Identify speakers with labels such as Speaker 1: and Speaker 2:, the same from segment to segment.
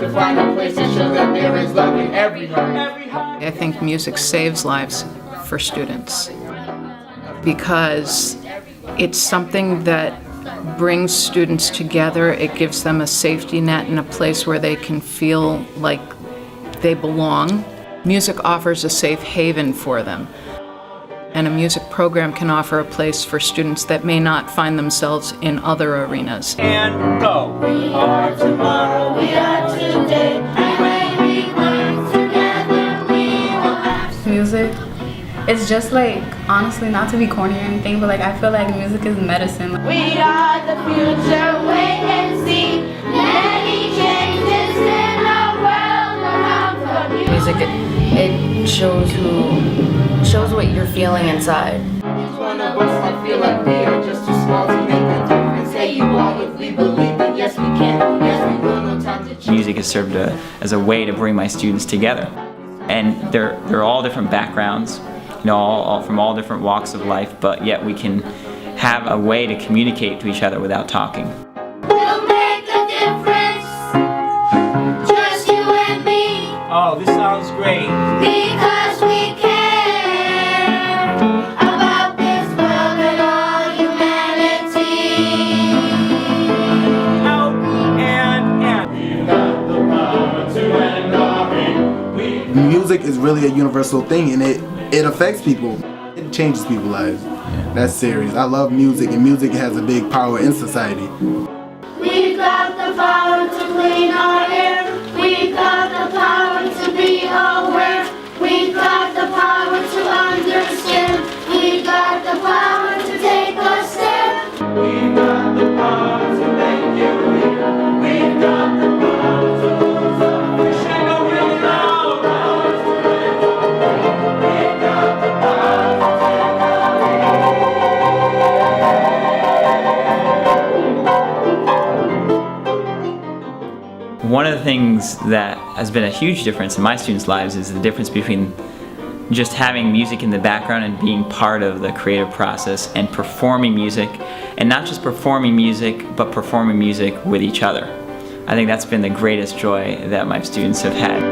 Speaker 1: to find a place to show that there is love in every heart.
Speaker 2: I think music saves lives for students because it's something that brings students together. It gives them a safety net and a place where they can feel like they belong. Music offers a safe haven for them. And a music program can offer a place for students that may not find themselves in other arenas.
Speaker 3: And go.
Speaker 4: We are tomorrow, we are today. And when we work together, we will have
Speaker 5: music. It's just like, honestly, not to be corny or anything, but like I feel like music is medicine.
Speaker 4: We are the future, wait and see. Many changes in our world will come from you.
Speaker 6: Music, it shows what you're feeling inside.
Speaker 1: Each one of us that feel like we are just too small to make a difference. Hey, you all, if we believe that yes we can, yes we will, no time to change.
Speaker 7: Music has served as a way to bring my students together. And they're all different backgrounds, you know, all from all different walks of life, but yet we can have a way to communicate to each other without talking.
Speaker 4: We'll make a difference, just you and me.
Speaker 3: Oh, this sounds great.
Speaker 4: Because we care about this world and all humanity.
Speaker 3: Out and.
Speaker 1: We've got the power to end our hate.
Speaker 8: Music is really a universal thing, and it affects people. It changes people's lives. That's serious. I love music, and music has a big power in society.
Speaker 4: We've got the power to clean our air. We've got the power to be aware. We've got the power to understand. We've got the power to take a stand.
Speaker 1: We've got the power to make you hear. We've got the power to lose our fear.
Speaker 3: Shake a real loud.
Speaker 1: We've got the power to
Speaker 7: One of the things that has been a huge difference in my students' lives is the difference between just having music in the background and being part of the creative process and performing music, and not just performing music, but performing music with each other. I think that's been the greatest joy that my students have had.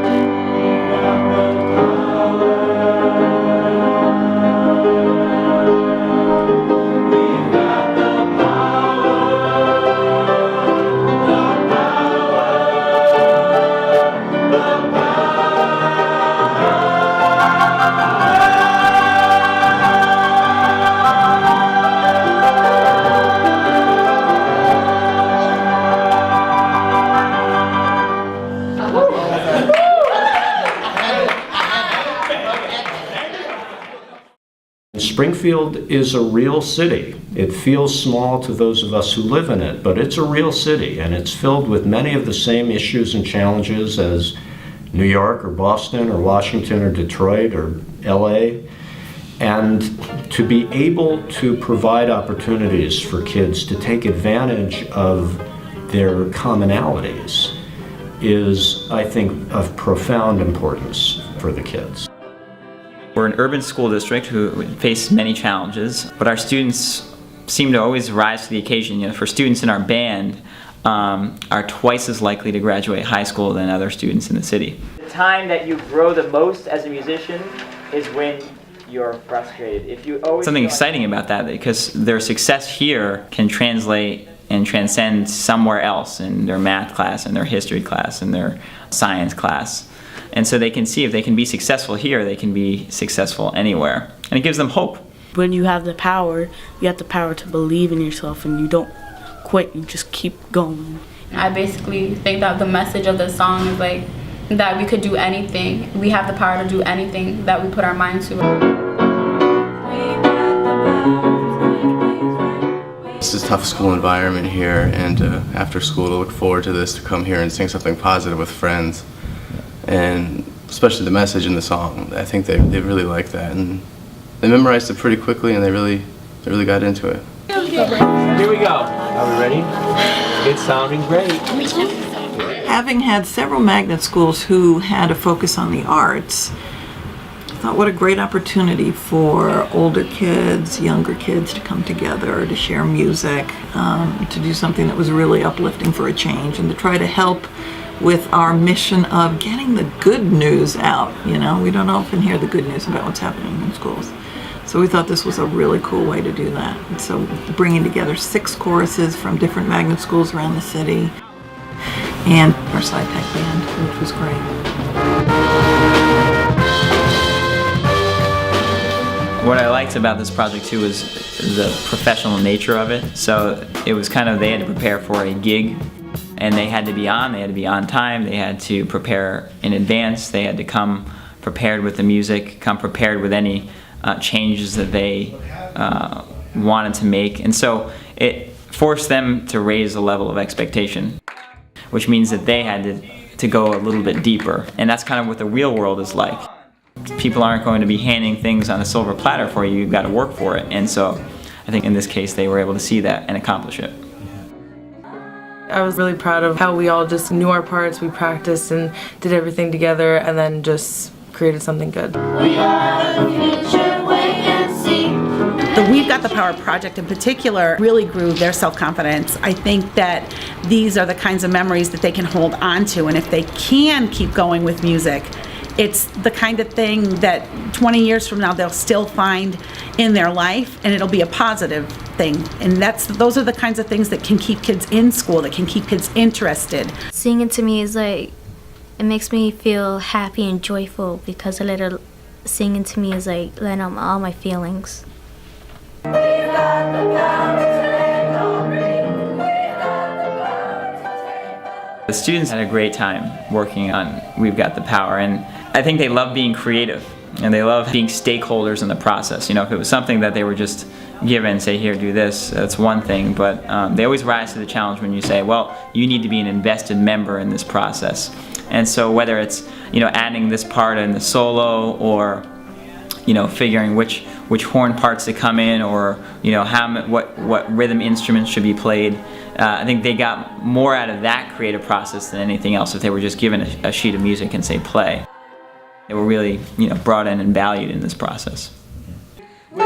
Speaker 9: Springfield is a real city. It feels small to those of us who live in it, but it's a real city, and it's filled with many of the same issues and challenges as New York or Boston or Washington or Detroit or LA. And to be able to provide opportunities for kids to take advantage of their commonalities is, I think, of profound importance for the kids.
Speaker 7: We're an urban school district who face many challenges, but our students seem to always rise to the occasion. You know, for students in our band are twice as likely to graduate high school than other students in the city.
Speaker 10: The time that you grow the most as a musician is when you're frustrated. If you always
Speaker 7: Something exciting about that, because their success here can translate and transcend somewhere else in their math class, in their history class, in their science class. And so they can see if they can be successful here, they can be successful anywhere. And it gives them hope.
Speaker 11: When you have the power, you have the power to believe in yourself, and you don't quit, you just keep going.
Speaker 5: I basically think that the message of the song is like that we could do anything. We have the power to do anything that we put our mind to.
Speaker 12: It's a tough school environment here, and after school to look forward to this, to come here and sing something positive with friends. And especially the message in the song, I think they really like that, and they memorized it pretty quickly, and they really got into it.
Speaker 3: Here we go. Are we ready? It's sounding great.
Speaker 13: Having had several magnet schools who had a focus on the arts, I thought what a great opportunity for older kids, younger kids to come together, to share music, to do something that was really uplifting for a change, and to try to help with our mission of getting the good news out. You know, we don't often hear the good news about what's happening in schools. So we thought this was a really cool way to do that. And so bringing together 6 choruses from different magnet schools around the city and our side pack band, which was great.
Speaker 7: What I liked about this project too was the professional nature of it. So it was kind of, they had to prepare for a gig, and they had to be on time, they had to prepare in advance, they had to come prepared with the music, come prepared with any changes that they wanted to make. And so it forced them to raise the level of expectation, which means that they had to go a little bit deeper. And that's kind of what the real world is like. People aren't going to be handing things on a silver platter for you, you've got to work for it. And so I think in this case they were able to see that and accomplish it.
Speaker 14: I was really proud of how we all just knew our parts, we practiced and did everything together, and then just created something good.
Speaker 4: We are the future, wait and see.
Speaker 15: The We've Got the Power project in particular really grew their self-confidence. I think that these are the kinds of memories that they can hold on to, and if they can keep going with music, it's the kind of thing that 20 years from now they'll still find in their life, and it'll be a positive thing. And those are the kinds of things that can keep kids in school, that can keep kids interested.
Speaker 16: Singing to me is like, it makes me feel happy and joyful, because singing to me is like letting out all my feelings.
Speaker 7: The students had a great time working on We've Got the Power, and I think they love being creative and they love being stakeholders in the process. You know, if it was something that they were just given, say, here, do this, that's one thing, but they always rise to the challenge when you say, well, you need to be an invested member in this process. And so whether it's, you know, adding this part in the solo, or, you know, figuring which horn parts to come in, or, you know, what rhythm instruments should be played, I think they got more out of that creative process than anything else if they were just given a sheet of music and say play. They were really, you know, brought in and valued in this process.
Speaker 17: It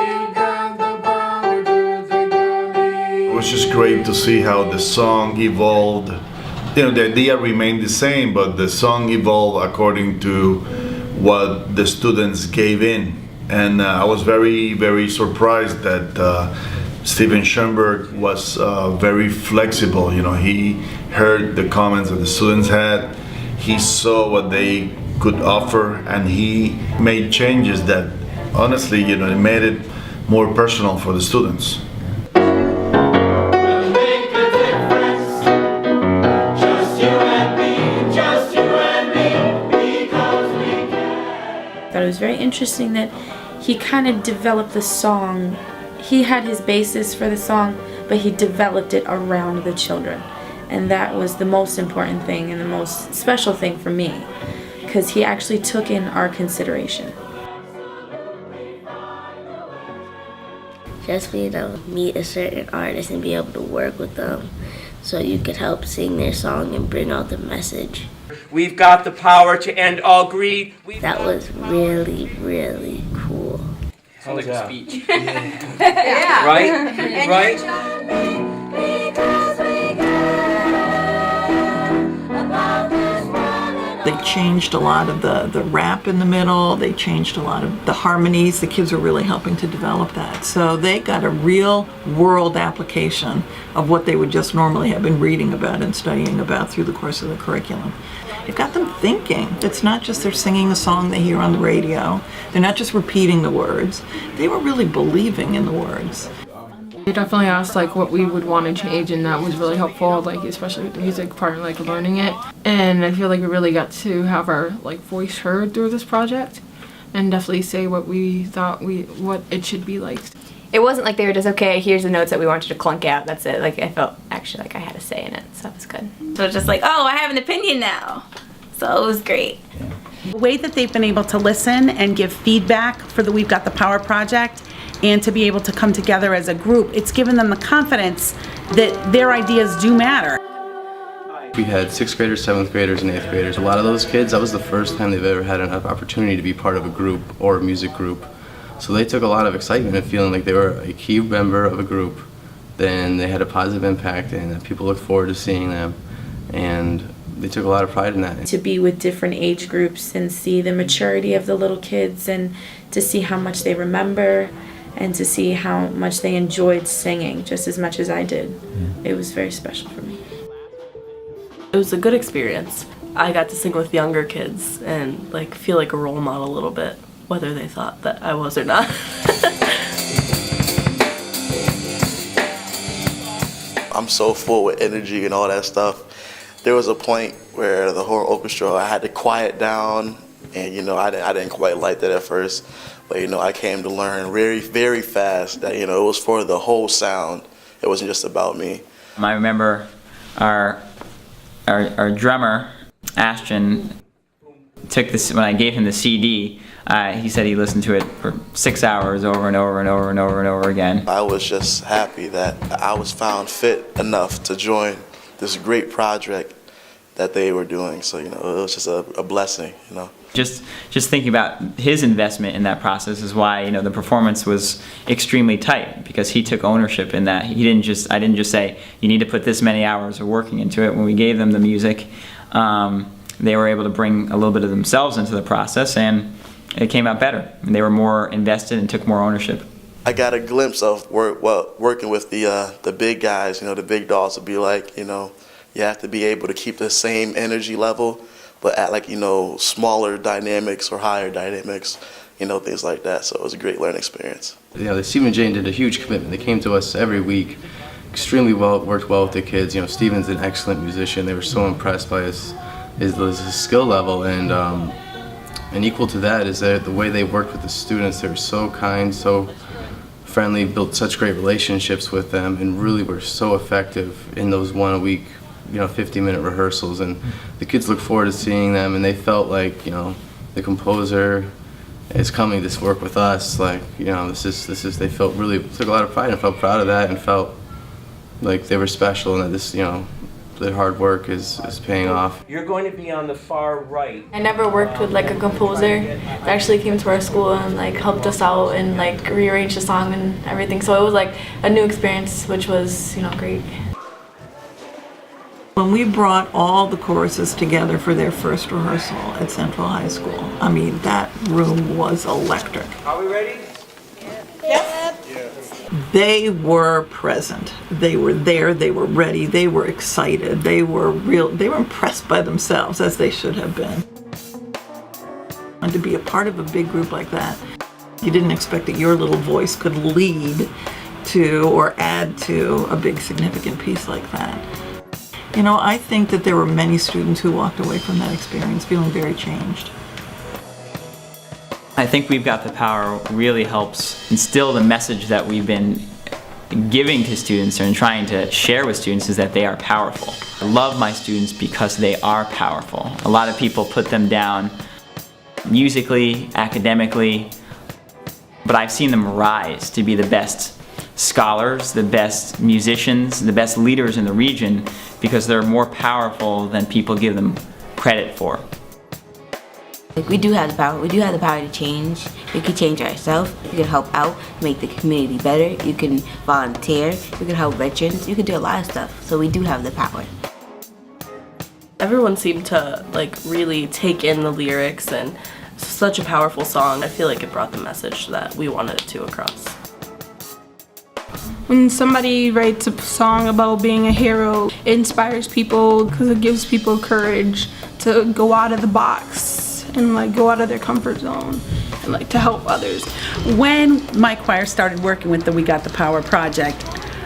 Speaker 17: was just great to see how the song evolved. You know, the idea remained the same, but the song evolved according to what the students gave in. And I was very, very surprised that Steven Schoenberg was very flexible. You know, he heard the comments that the students had, he saw what they could offer, and he made changes that, honestly, you know, it made it more personal for the students.
Speaker 11: But it was very interesting that he kind of developed the song. He had his basis for the song, but he developed it around the children. And that was the most important thing and the most special thing for me, because he actually took in our consideration.
Speaker 16: Just for you to meet a certain artist and be able to work with them so you could help sing their song and bring out the message.
Speaker 3: We've got the power to end all greed.
Speaker 16: That was really, really cool.
Speaker 3: Sounds like a speech.
Speaker 16: Yeah.
Speaker 3: Right?
Speaker 16: And
Speaker 3: Right?
Speaker 13: They changed a lot of the rap in the middle, they changed a lot of the harmonies. The kids were really helping to develop that. So they got a real world application of what they would just normally have been reading about and studying about through the course of the curriculum. It got them thinking. It's not just they're singing a song they hear on the radio. They're not just repeating the words. They were really believing in the words.
Speaker 14: They definitely asked like what we would want to change, and that was really helpful, like especially with the music part, like learning it. And I feel like we really got to have our like voice heard through this project, and definitely say what we thought what it should be like.
Speaker 18: It wasn't like they were just, okay, here's the notes that we want you to clunk out, that's it. Like I felt actually like I had a say in it, so it was good. So it's just like, oh, I have an opinion now. So it was great.
Speaker 15: The way that they've been able to listen and give feedback for the We've Got the Power project, and to be able to come together as a group, it's given them the confidence that their ideas do matter.
Speaker 12: We had 6th graders, 7th graders, and 8th graders. A lot of those kids, that was the first time they've ever had an opportunity to be part of a group or a music group. So they took a lot of excitement and feeling like they were a key member of a group. Then they had a positive impact, and people looked forward to seeing them. And they took a lot of pride in that.
Speaker 11: To be with different age groups and see the maturity of the little kids and to see how much they remember and to see how much they enjoyed singing just as much as I did. It was very special for me.
Speaker 19: It was a good experience. I got to sing with younger kids and like feel like a role model a little bit, whether they thought that I was or not.
Speaker 20: I'm so full with energy and all that stuff. There was a point where the whole orchestra, I had to quiet down, and I didn't quite like that at first, but I came to learn very, very fast that it was for the whole sound. It wasn't just about me.
Speaker 7: I remember our drummer, Ashton, took this, when I gave him the CD, he said he listened to it for 6 hours over and over and over and over and over again.
Speaker 20: I was just happy that I was found fit enough to join this great project that they were doing. So, it was just a blessing,
Speaker 7: Just thinking about his investment in that process is why, the performance was extremely tight, because he took ownership in that. I didn't just say, you need to put this many hours of working into it. When we gave them the music, they were able to bring a little bit of themselves into the process, and it came out better. And they were more invested and took more ownership.
Speaker 20: I got a glimpse of working with the big guys, the big dogs, to be like, you have to be able to keep the same energy level, but at smaller dynamics or higher dynamics, things like that. So it was a great learning experience.
Speaker 12: The Steven and Jane did a huge commitment. They came to us every week, extremely well, worked well with the kids. Steven's an excellent musician. They were so impressed by his skill level, and equal to that is that the way they worked with the students. They were so kind, so friendly, built such great relationships with them, and really were so effective in those 1 a week 50-minute rehearsals. And the kids look forward to seeing them, and they felt like the composer is coming to work with us. Like this is they felt really, took a lot of pride and felt proud of that, and felt like they were special, and that this their hard work is paying off.
Speaker 3: You're going to be on the far right.
Speaker 18: I never worked with a composer that actually came to our school and helped us out and rearrange the song and everything. So it was a new experience, which was great.
Speaker 13: When we brought all the choruses together for their first rehearsal at Central High School, I mean, that room was electric.
Speaker 3: Are we ready?
Speaker 13: They were present. They were there. They were ready. They were excited. They were impressed by themselves, as they should have been. And to be a part of a big group like that, you didn't expect that your little voice could lead to or add to a big significant piece like that. I think that there were many students who walked away from that experience feeling very changed.
Speaker 7: I think We've Got the Power really helps instill the message that we've been giving to students and trying to share with students, is that they are powerful. I love my students because they are powerful. A lot of people put them down musically, academically, but I've seen them rise to be the best scholars, the best musicians, the best leaders in the region, because they're more powerful than people give them credit for.
Speaker 6: We do have the power. We do have the power to change. We can change ourselves. We can help out, make the community better. You can volunteer. You can help veterans. You can do a lot of stuff. So we do have the power.
Speaker 19: Everyone seemed to really take in the lyrics, and it's such a powerful song. I feel like it brought the message that we wanted it to across.
Speaker 14: When somebody writes a song about being a hero, it inspires people because it gives people courage to go out of the box and go out of their comfort zone and to help others.
Speaker 15: When my choir started working with the We Got the Power project,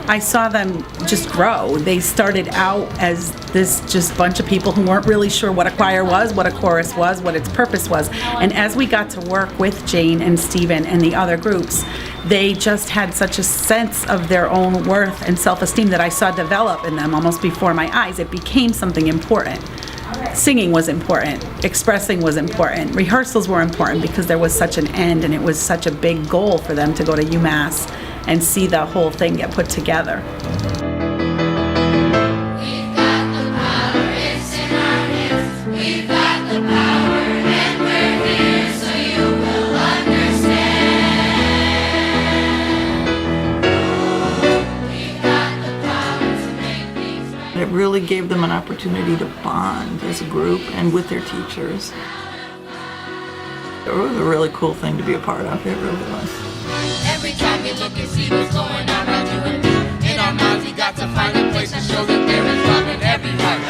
Speaker 15: I saw them just grow. They started out as this just bunch of people who weren't really sure what a choir was, what a chorus was, what its purpose was. And as we got to work with Jane and Steven and the other groups, they just had such a sense of their own worth and self-esteem that I saw develop in them almost before my eyes. It became something important. Singing was important, expressing was important, rehearsals were important because there was such an end and it was such a big goal for them to go to UMass and see the whole thing get put together.
Speaker 13: It really gave them an opportunity to bond as a group and with their teachers. It was a really cool thing to be a part of. It really was.
Speaker 1: Every time we look and see what's going on around you and me, in our minds we got to find a place to show that there is love in every heart.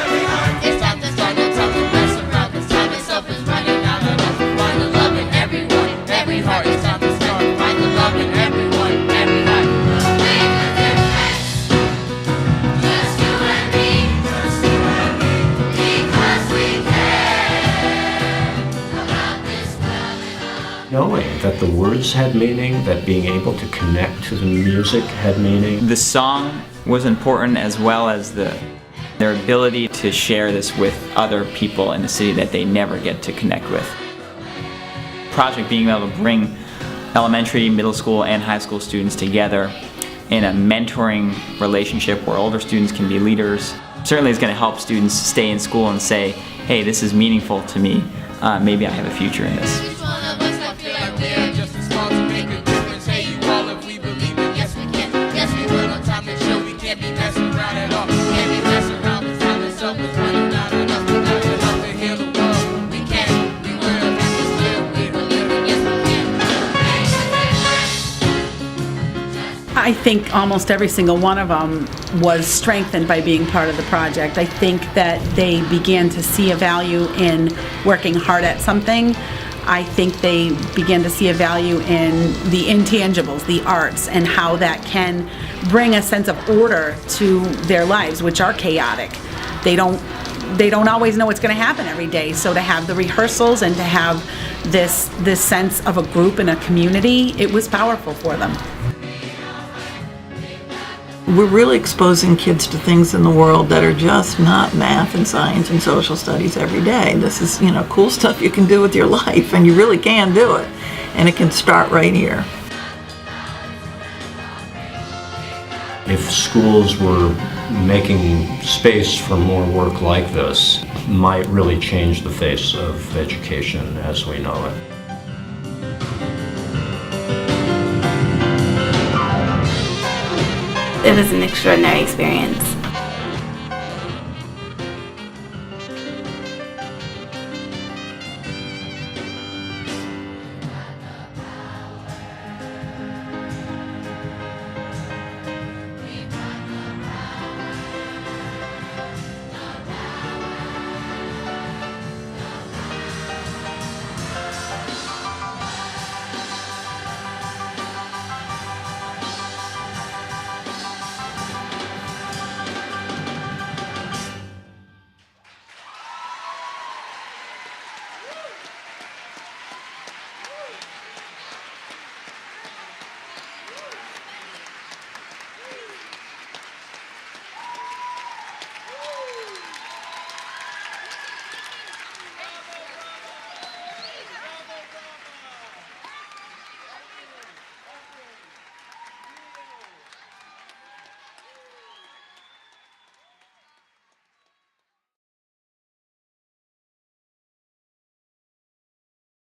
Speaker 1: It's time to start, no time to mess around. This time itself is running out on us. Find the love in everyone, every heart. It's time to start, find the love in everyone, every heart. Just you and me, because we care about this world.
Speaker 9: Knowing that the words had meaning, that being able to connect to the music had meaning.
Speaker 7: The song was important, as well as their ability to share this with other people in the city that they never get to connect with. Project being able to bring elementary, middle school, and high school students together in a mentoring relationship where older students can be leaders certainly is going to help students stay in school and say, hey, this is meaningful to me. Maybe I have a future in this.
Speaker 15: I think almost every single one of them was strengthened by being part of the project. I think that they began to see a value in working hard at something. I think they began to see a value in the intangibles, the arts, and how that can bring a sense of order to their lives, which are chaotic. They don't always know what's going to happen every day. So to have the rehearsals and to have this sense of a group and a community, it was powerful for them.
Speaker 13: We're really exposing kids to things in the world that are just not math and science and social studies every day. This is, cool stuff you can do with your life, and you really can do it. And it can start right here.
Speaker 9: If schools were making space for more work like this, might really change the face of education as we know it.
Speaker 18: It was an extraordinary experience.